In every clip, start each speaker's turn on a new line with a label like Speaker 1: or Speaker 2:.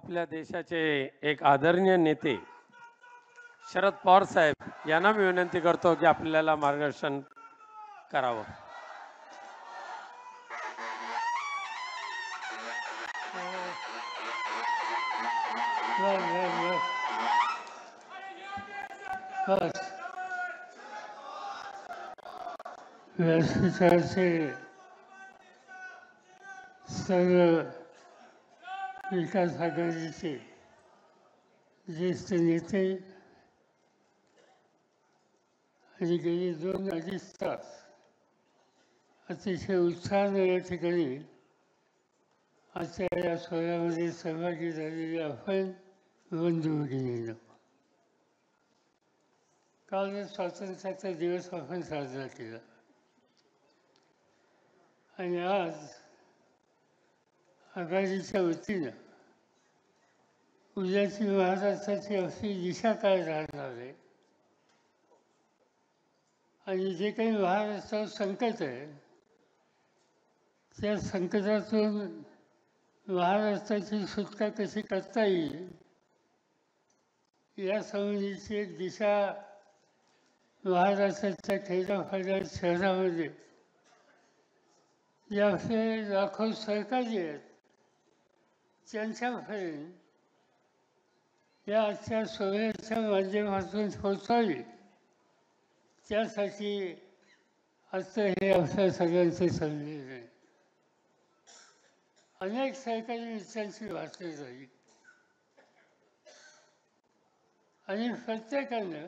Speaker 1: आपल्या देशाचे एक आदरणीय नेते शरद पवार साहेब यांना मी विनंती करतो की आपल्याला मार्गदर्शन करावं.
Speaker 2: व्यासपीठाचे सर्व विकास आघाडीचे ज्येष्ठ नेते आणि गेली 2-2.5 तास अतिशय उत्साहाने या ठिकाणी आजच्या या सोहळ्यामध्ये सहभागी झालेले आपण बंधू भगिनींनो, काल स्वातंत्र्याचा दिवस आपण साजरा केला आणि आज आघाडीच्या वतीनं उद्याची महाराष्ट्राची अशी दिशा काय राहणार आहे आणि जे काही महाराष्ट्रावर संकट आहे त्या संकटातून महाराष्ट्राची सुटका कशी करता येईल या संबंधीची एक दिशा महाराष्ट्राच्या खेड्यापाड्या शहरामध्ये जे आपले लाखो सहकारी आहेत त्यांच्यापर्यंत या आजच्या सोहळ्याच्या माध्यमातून पोहोचावी त्यासाठी आजचं हे आपल्या सगळ्यांचे संमेलन आहे. अनेक सहकारी मित्रांची वाटली झाली आणि प्रत्येकानं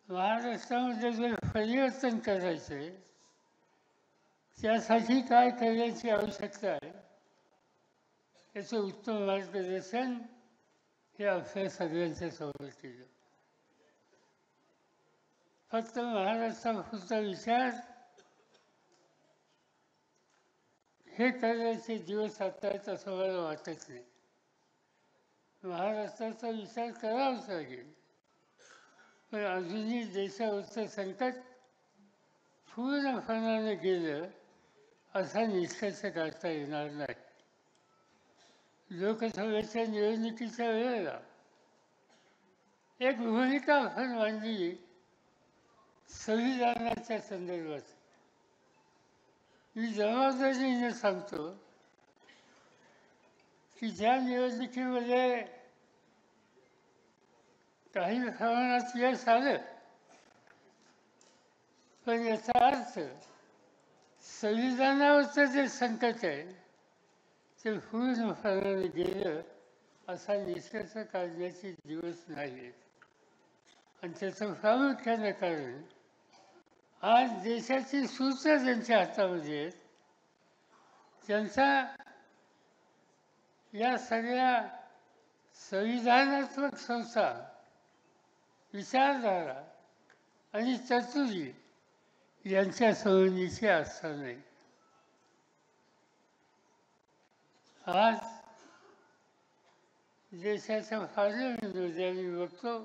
Speaker 2: महाराष्ट्रामध्ये जर परिवर्तन करायचं आहे त्यासाठी काय करण्याची आवश्यकता आहे याचं उत्तम मार्गदर्शन हे आपल्या सगळ्यांच्या समोर केलं. फक्त महाराष्ट्रापुरता विचार हे करण्याचे दिवस आता आहेत असं मला वाटत नाही. महाराष्ट्राचा विचार करावाच लागेल, पण अजूनही देशावरचं संकट पूर्णपणाने गेलं असा निष्कर्ष काढता येणार नाही. लोकसभेच्या निवडणुकीच्या वेळेला एक भूमिका आपण मांडली संविधानाच्या संदर्भात. मी जबाबदारीने सांगतो की ज्या निवडणुकीमध्ये काही प्रमाणात यश आलं, पण याचा अर्थ संविधानावरचं जे संकट आहे ते पूर्णपणाने गेलं असा निष्कर्ष काढण्याचे दिवस नाही. आणि त्याचं प्रामुख्यानं कारण आज देशाची सूत्र ज्यांच्या हातामध्ये आहेत त्यांचा या सगळ्या संविधानात्मक संस्था, विचारधारा आणि तरतुदी यांच्या संबंधीची आस्था नाही. आज देशाच्या पार्लमेंटमध्ये आम्ही बघतो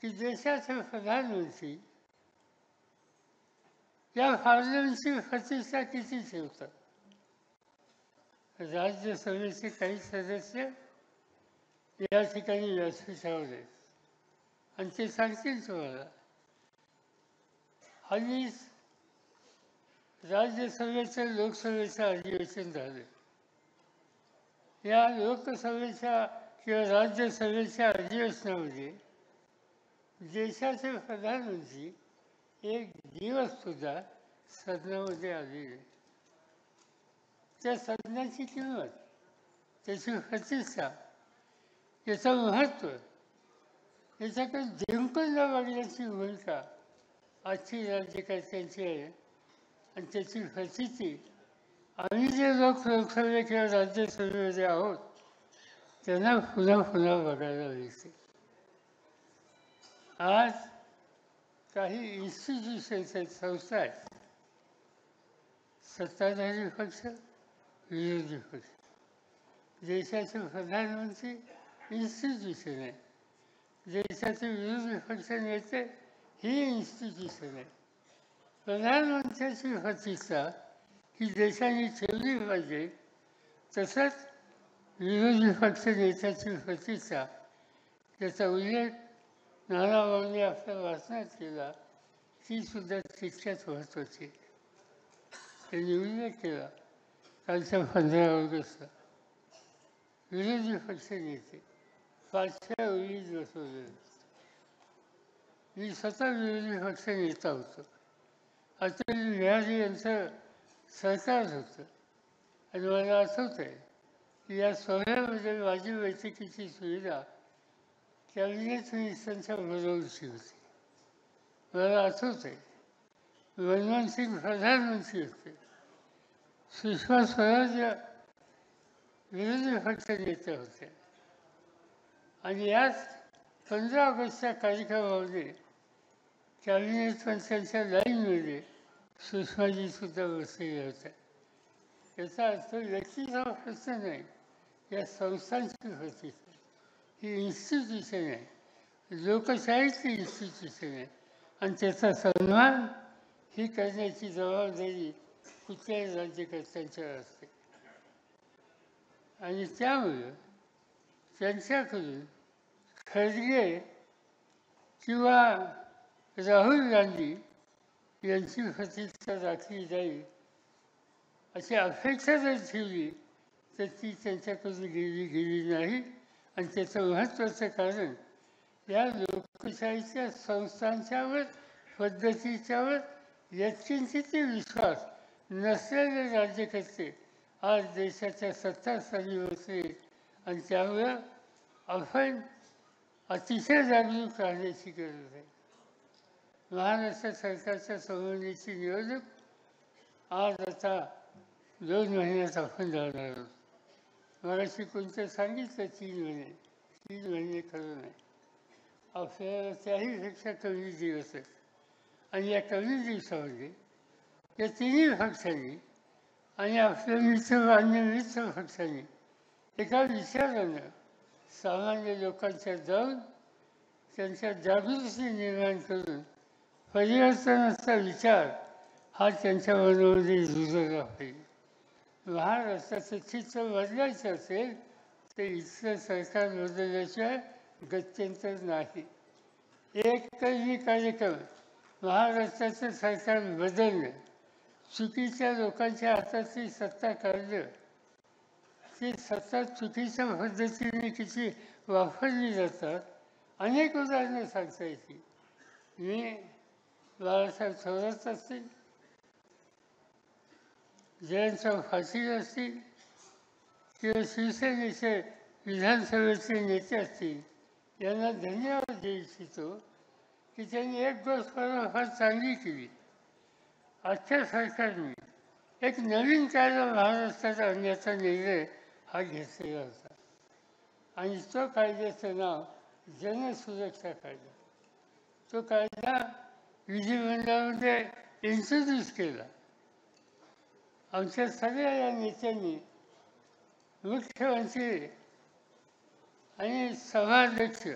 Speaker 2: की देशाचे प्रधानमंत्री या पार्लमेंटची प्रतिष्ठा किती ठेवतात. राज्यसभेचे काही सदस्य या ठिकाणी व्यासपीठावर आहेत आणि ते सांगतील तुम्हाला. हल्ली राज्यसभेचं लोकसभेचं अधिवेशन झालं. या लोकसभेच्या किंवा राज्यसभेच्या अधिवेशनामध्ये देशाचे प्रधानमंत्री एक दिवससुद्धा सदनामध्ये आले नाही. त्या सदनाची किंमत, त्याची प्रतिष्ठा, याचं महत्त्व, याच्याकडे जिंकून न बघण्याची भूमिका आजची राज्यकर्त्यांची आहे. आणि त्याची प्रचिती आम्ही जे लोक लोकसभे किंवा राज्यसभेमध्ये आहोत त्यांना पुन्हा पुन्हा बघायला मिळते. आज काही इन्स्टिट्यूशन्स आहेत, संस्था आहेत, सत्ताधारी पक्ष, विरोधी पक्ष. देशाचे प्रधानमंत्री इन्स्टिट्यूशन आहे, देशाचे विरोधी पक्ष नेते ही इन्स्टिट्यूशन आहे. प्रधानमंत्र्याची प्रतिष्ठा ही देशाने ठेवली पाहिजे तसंच विरोधी पक्ष नेत्याची प्रतिष्ठा त्याचा उल्लेख नाना वावणे आपल्या वाचनात केला ती सुद्धा तितक्याच महत्त्वाची. त्यांनी उल्लेख केला कालच्या 15 ऑगस्टला विरोधी पक्ष नेते पाचव्या ओळीत बसवलेले. मी स्वतः विरोधी पक्ष नेता होतो. अटल बिहारी यांचं सरकार होतं आणि मला आठवत आहे की या सोहळ्यामध्ये माझी बैठकीची सुविधा कॅबिनेट मिनिस्टरांच्या बरोबरची होती. मला आठवत आहे मनमोहन सिंग प्रधानमंत्री होते, सुषमा स्वराज या विरोधी पक्ष नेत्या होत्या आणि याच 15 ऑगस्टच्या कार्यक्रमामध्ये कॅबिनेट मंत्र्यांच्या लाईनमध्ये सुषमाजी सुद्धा बसलेल्या होत्या. याचा अर्थ व्यक्तीचा प्रश्न नाही, या संस्थांची प्रतिष्ठा. ही इन्स्टिट्यूशन आहे, लोकशाहीची इन्स्टिट्यूशन आहे आणि त्याचा सन्मान ही करण्याची जबाबदारी कुठल्याही राज्यकर्त्यांच्यावर असते. आणि त्यामुळे त्यांच्याकडून खरगे किंवा राहुल गांधी यांची प्रतिष्ठा राखली जाईल अशी अपेक्षा जर ठेवली तर ती त्यांच्याकडून गेली नाही. आणि त्याचं महत्त्वाचं कारण या लोकशाहीच्या संस्थांच्यावर पद्धतीच्यावर यत्किंचित विश्वास नसलेले राज्यकर्ते आज देशाच्या सत्तास्थानी बसले आणि त्यामुळं आपण अतिशय जागरूक राहण्याची गरज आहे. महाराष्ट्र सरकारच्या संबंधीची निवडणूक आज आता 2 महिन्यात आपण जाणार आहोत. मगाशी कोणतं सांगितलं 3 महिने. 3 महिने खरं नाही, आपल्याला त्याहीपेक्षा कमी दिवस आहेत. आणि या कमी दिवसामध्ये या तिन्ही पक्षांनी आणि आपल्या मित्र पक्षांनी एका विचारानं सामान्य लोकांच्या जाऊन त्यांच्या जागृती निर्माण करून परिवर्तनाचा विचार हा त्यांच्या मनामध्ये रुजवला पाहिजे. महाराष्ट्राचं चित्र बदलायचं असेल तर इथलं सरकार बदलल्याशिवाय गत्यंतर नाही. एकही कार्यक्रम महाराष्ट्राचं सरकार बदलणं, चुकीच्या लोकांच्या हातातली सत्ता काढणं, ती सत्ता चुकीच्या पद्धतीने किती वापरली जातात अनेक उदाहरणं सांगता येतील. मी बाळासाहेब थोरात असतील, जयंतराव पाटील असतील किंवा शिवसेनेचे विधानसभेचे नेते असतील, यांना धन्यवाद देऊ इच्छितो की त्यांनी एक गोष्ट फार चांगली केली. आजच्या सरकारने एक नवीन कायदा महाराष्ट्रात आणण्याचा निर्णय हा घेतलेला होता आणि तो कायद्याचं नाव जनसुरक्षा कायदा. तो कायदा विधिमंडळामध्ये इंट्रोड्यूस केला. आमच्या सगळ्या या नेत्यांनी मुख्यमंत्री आणि सभाध्यक्ष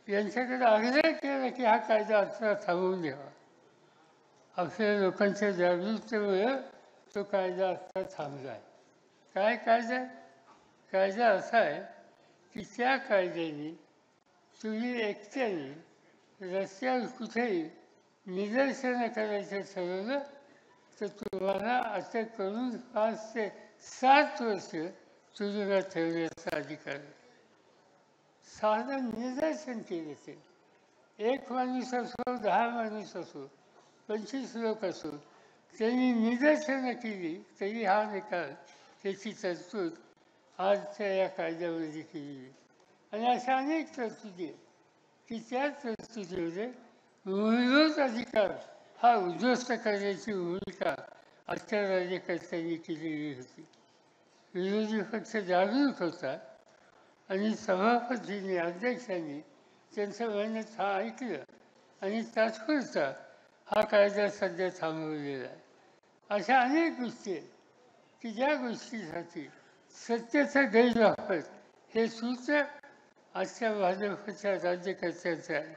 Speaker 2: यांच्याकडे आग्रह केला की हा कायदा आता थांबवून द्यावा. आपल्या लोकांच्या जागृतीमुळे तो कायदा आता थांबला आहे. काय कायदा? कायदा असा आहे की त्या कायद्याने तुम्ही एकट्याने रस्त्यावर कुठेही निदर्शनं करायचं ठरवलं तर तुम्हाला अटक करून 5 ते 7 वर्ष तुरुंगात ठेवण्याचा अधिकार आहे. साधं निदर्शन केलं असेल, 1 माणूस असो, 10 माणूस असो, 25 लोक असो, त्यांनी निदर्शनं केली तरी हा निकाल, त्याची तरतूद आजच्या या कायद्यामध्ये केली आहे. आणि अशा अनेक तरतुदी आहेत की त्या तरतुदीमध्ये मूलभूत अधिकार हा उद्ध्वस्त करण्याची भूमिका आजच्या राज्यकर्त्यांनी केलेली होती. विरोधी पक्ष जागरूक होता आणि सभापतींनी, अध्यक्षांनी त्यांचं म्हणणं ऐकलं आणि तात्पुरता हा कायदा सध्या थांबवलेला आहे. अशा अनेक गोष्टी आहेत की ज्या गोष्टीसाठी सत्तेचा गैरवापर हे सूत्र आजच्या भाजपच्या राज्यकर्त्यांचं आहे.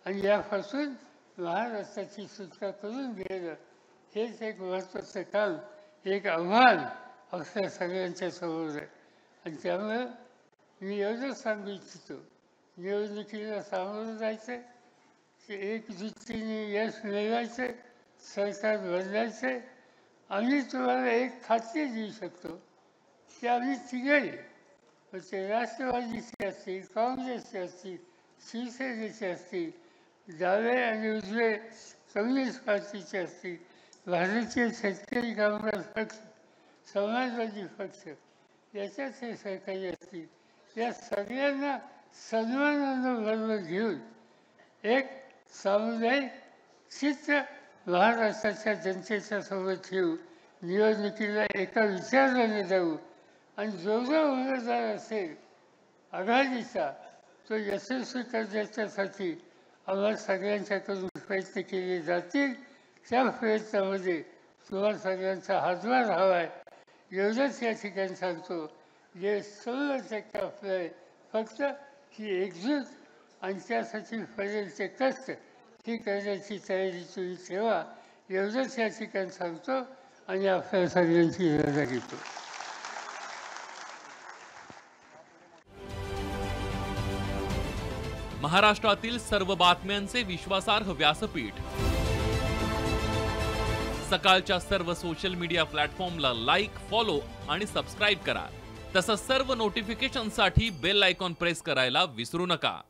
Speaker 2: आणि यापासून महाराष्ट्राची सुटका करून घेणं हेच एक महत्त्वाचं काम, एक आव्हान अक्षर सगळ्यांच्या समोर आहे. आणि त्यामुळं मी एवढंच सांगू इच्छितो, निवडणुकीला सामोरं जायचं, एकजुटीने यश मिळवायचं, सरकार बदलायचं. आम्ही तुम्हाला एक खात्री देऊ शकतो की आम्ही तिघही, म्हणजे राष्ट्रवादीचे असतील, काँग्रेसचे असतील, शिवसेनेचे असतील, डावे आणि उजवे कम्युनिस्ट पार्टीचे असतील, भारतीय शेतकरी कामगार पक्ष, समाजवादी पक्ष, याच्यातले सहकारी असतील, या सगळ्यांना सन्मानानं बरोबर घेऊन एक सामुदायिक चित्र महाराष्ट्राच्या जनतेच्या सोबत ठेवू, निवडणुकीला एका विचाराने जाऊ. आणि जो जो उमेदवार असेल आघाडीचा, तो यशस्वी करण्याच्यासाठी आम्हाला सगळ्यांच्याकडून प्रयत्न केले जातील. त्या प्रयत्नामध्ये तुम्हाला सगळ्यांचा हातभार हवा आहे. एवढंच या ठिकाणी सांगतो. जे 100% आपलं आहे, फक्त ही एकजूट आणि त्यासाठी पडेल ते कष्ट ही करण्याची तयारी तुम्ही ठेवा. एवढंच या ठिकाणी सांगतो आणि आपल्या सगळ्यांची रजा घेतो.
Speaker 3: महाराष्ट्रातील सर्व बातम्यांचे विश्वासार्ह व्यासपीठ. सकाळच्या सर्व सोशल मीडिया प्लॅटफॉर्मला लाईक, फॉलो आणि सबस्क्राईब करा. तसंच सर्व नोटिफिकेशनसाठी बेल आयकॉन प्रेस करायला विसरू नका.